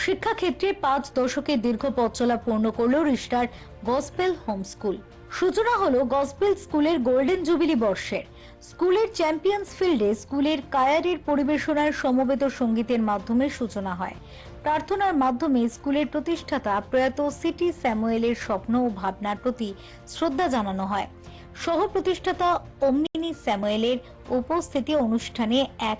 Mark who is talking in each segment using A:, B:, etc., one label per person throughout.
A: শিক্ষাক্ষেত্রে 5 দশকের দীর্ঘ পথ চলা পূর্ণ করল রিষ্টার গসপেল হোম স্কুল। সূচনা হলো গসপেল স্কুলের গোল্ডেন জুবিলি বর্ষের। স্কুলের চ্যাম্পিয়ন্স ফিল্ডে স্কুলের কায়ারের পরিবেশনার সমবেত সঙ্গীতের মাধ্যমে সূচনা হয়। প্রার্থনার মাধ্যমে স্কুলের প্রতিষ্ঠাতা প্রয়াত সিটি স্যামুয়েলের স্বপ্ন ও ভাবনার প্রতি শ্রদ্ধা জানানো হয়। সহ প্রতিষ্ঠাতা অমনিনি স্যামুয়েলের উপস্থিতি অনুষ্ঠানে এক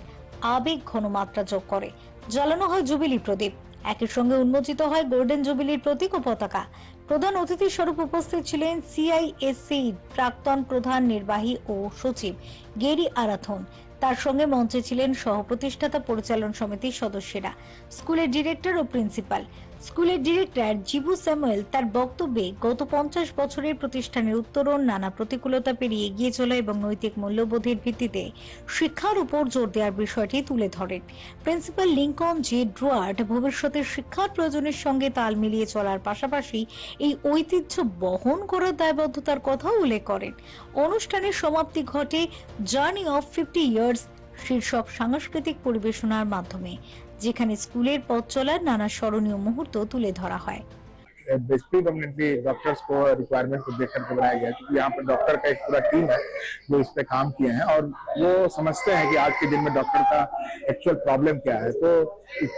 A: আবেগ ঘনমাত্রা যোগ করে। জ্বালানো হয় জুবিলি প্রদীপ। একই সঙ্গে উন্মোচিত হয় গোল্ডেন জুবিলির প্রতীক ও পতাকা। প্রধান অতিথি স্বরূপ উপস্থিত ছিলেন সিআইএসসি প্রাক্তন প্রধান নির্বাহী ও সচিব গেরি আরাথন। তার সঙ্গে মঞ্চে ছিলেন সহ প্রতিষ্ঠাতা পরিচালন সমিতির সদস্যরা, স্কুলের ডিরেক্টর ও প্রিন্সিপাল। স্কুলের ডিরেক্টর জিবু স্যামুয়েল তার বক্তব্যে গত 50 বছরের প্রতিষ্ঠানের উত্তরণ, নানা প্রতিকূলতা পেরিয়ে এগিয়ে চলা এবং নৈতিক মূল্যবোধের ভিত্তিতে শিক্ষার উপর জোর দেওয়ার বিষয়টি তুলে ধরেন। প্রিন্সিপাল লিংকন জে ড্রুয়ার্ড ভবিষ্যতের শিক্ষার প্রয়োজনের সঙ্গে তাল মিলিয়ে চলার পাশাপাশি এই ঐতিহ্য বহন করার দায়বদ্ধতার কথা উল্লেখ করেন। অনুষ্ঠানের সমাপ্তি ঘটে জার্নি অফ 50 ইয়ার্স শীর্ষক সাংস্কৃতিক পরিবেশনার মাধ্যমে, যেখানে স্কুলের পথ চলার নানা স্মরণীয় মুহূর্ত তুলে ধরা হয়।
B: प्रीडोमिनेटली डॉक्टर्स को रिक्वायरमेंट को देख करके बनाया गया, क्योंकि यहाँ पर डॉक्टर का एक पूरा टीम है जो इस पे काम किए हैं और वो समझते हैं कि आज के दिन में डॉक्टर का एक्चुअल प्रॉब्लम क्या है। तो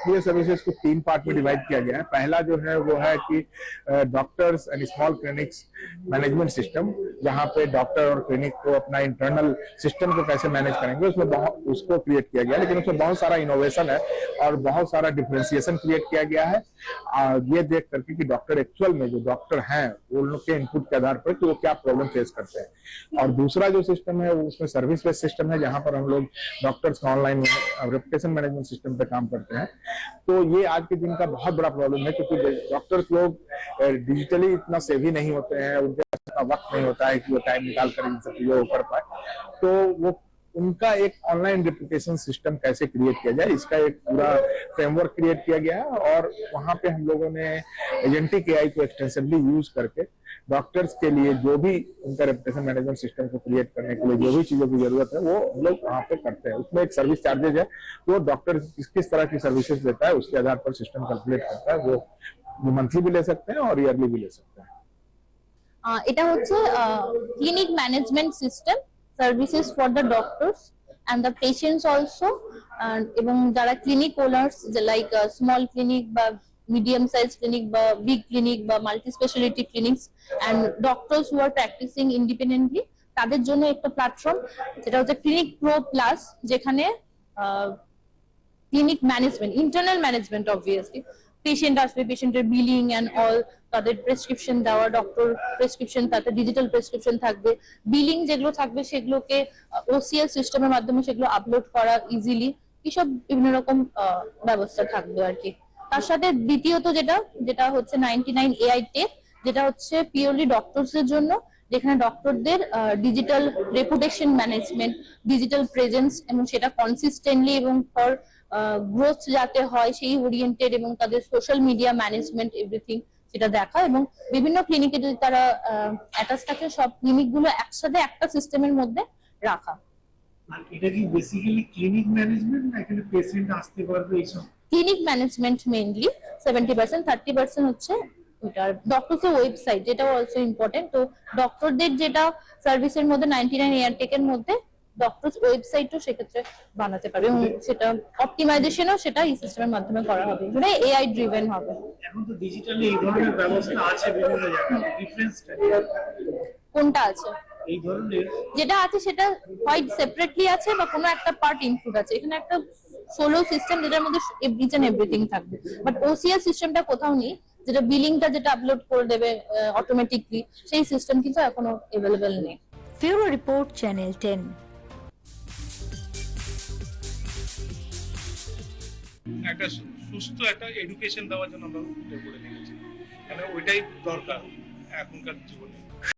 B: पूरे सर्विसेज को 3 पार्ट में डिवाइड किया गया है। पहला जो है वो है कि doctors and small clinics management system, जहाँ पे डॉक्टर और क्लिनिक को अपना इंटरनल सिस्टम को कैसे मैनेज करेंगे उसको क्रिएट किया गया। लेकिन उसमें बहुत सारा इनोवेशन है और बहुत सारा डिफरेंशिएशन क्रिएट किया गया है, ये देख करके कि डॉक्टर एक्चुअल में जो डॉक्टर हैं वो लोग के इनपुट के आधार पर कि वो क्या प्रॉब्लम फेस करते हैं। और दूसरा जो सिस्टम है उसमें सर्विस बेस्ड सिस्टम है, जहां पर हम लोग डॉक्टर्स का ऑनलाइन रेपुटेशन मैनेजमेंट सिस्टम पे काम करते हैं। तो ये आज के दिन का बहुत बड़ा प्रॉब्लम है, क्योंकि डॉक्टर्स लोग डिजिटली इतना सेवी नहीं होते हैं, उनके पास इतना वक्त नहीं होता है कि वो टाइम निकाल कर इन सब चीजों को कर पाए। तो वो उनका एक ऑनलाइन रेपुटेशन सिस्टम कैसे क्रिएट किया जाए, इसका एक पूरा फ्रेमवर्क क्रिएट किया गया है। और वहां पे हम लोगों ने एजेंटिक एआई को एक्सटेंसिवली यूज करके डॉक्टर्स के लिए जो भी उनका रेपुटेशन मैनेजमेंट सिस्टम को क्रिएट करने के लिए जो भी चीजों की जरूरत है वो हम लोग वहाँ पे करते हैं। उसमें एक सर्विस चार्जेज है, वो डॉक्टर किस तरह की सर्विसेज देता है उसके आधार पर सिस्टम कैलकुलेट करता है। वो मंथली भी ले सकते हैं और ईयरली भी ले सकते हैं।
C: এটা হচ্ছে clinic management system, services for the doctors and the patients also, এবং যারা clinic owners like small clinic বা মিডিয়াম সাইজ ক্লিনিক বা বিগ ক্লিনিক বা multi speciality clinics and doctors who are practising independently, তাদের জন্য একটা প্ল্যাটফর্ম যেটা হচ্ছে ক্লিনিক প্রো প্লাস, যেখানে clinic management, internal management obviously, patient আসবে, পেশেন্টের বিলিং এন্ড অল, তাদের প্রেসক্রিপশন দেওয়া, ডক্টর প্রেসক্রিপশন, তাতে ডিজিটাল প্রেসক্রিপশন থাকবে, বিলিং যেগুলো থাকবে সেগুলোকে ওসিএল সিস্টেমের মাধ্যমে সেগুলো আপলোড করা ইজিলি, এইসব বিভিন্ন রকম ব্যবস্থা থাকবে আর কি। তার সাথে দ্বিতীয়ত যেটা হচ্ছে 99 এআই টেক, যেটা হচ্ছে পিওরলি ডক্টরস এর জন্য, যেখানে ডক্টরদের digital reputation management, digital presence এবং সেটা কনসিস্টেন্টলি এবং ফর গ্রোথ যাতে হয় সেই ওরিয়েন্টেড, এবং তাদের সোশ্যাল মিডিয়া ম্যানেজমেন্ট এভরিথিং সেটা দেখা, এবং বিভিন্ন ক্লিনিকে যদি তারা অ্যাটাচ থাকে সব ক্লিনিকগুলো একসাথে একটা সিস্টেমের মধ্যে রাখা।
D: আর এটা কি বেসিক্যালি ক্লিনিক ম্যানেজমেন্ট না এখানে পেশেন্ট আসতে পারবে এইসব?
C: ক্লিনিক ম্যানেজমেন্ট মেইনলি 70%, 30% হচ্ছে ওটার ডক্টরস এর ওয়েবসাইট, যেটাও অলসো ইম্পর্টেন্ট। তো ডক্টরদের যেটা সার্ভিসের মধ্যে 99 এয়ার টেকের মধ্যে ডক্টরস ওয়েবসাইটও সেক্ষেত্রে বানাতে পারবে, এবং সেটা অপটিমাইজেশনও সেটা এই সিস্টেমের মাধ্যমে করা হবে, মানে এআই ড্রিভেন হবে।
D: এখন তো ডিজিটালি এই ধরনের ব্যবস্থা আছে বিভিন্ন জায়গায়, ডিফারেন্সটা
C: কোনটা আছে?
D: এই ধরনের
C: যেটা আছে সেটা হোয়াইট সেপারেটলি আছে বা কোনো একটা পার্ট ইনক্লুড আছে, এখানে একটা সোলো সিস্টেম যেটার মধ্যে ইচ এন্ড এভরিথিং থাকবে, বাট ওসিএস সিস্টেমটা কোথাও নেই, যেটা বিলিংটা যেটা আপলোড করে দেবে অটোমেটিকলি, সেই সিস্টেম কিন্তু এখনো अवेलेबल নেই।
A: ফিউরো রিপোর্ট, চ্যানেল 10।
E: একটা সুস্থ একটা এডুকেশন দেওয়ার জন্য আমরা উঠে পড়ে লেগেছি, মানে ওইটাই দরকার এখনকার জীবনে।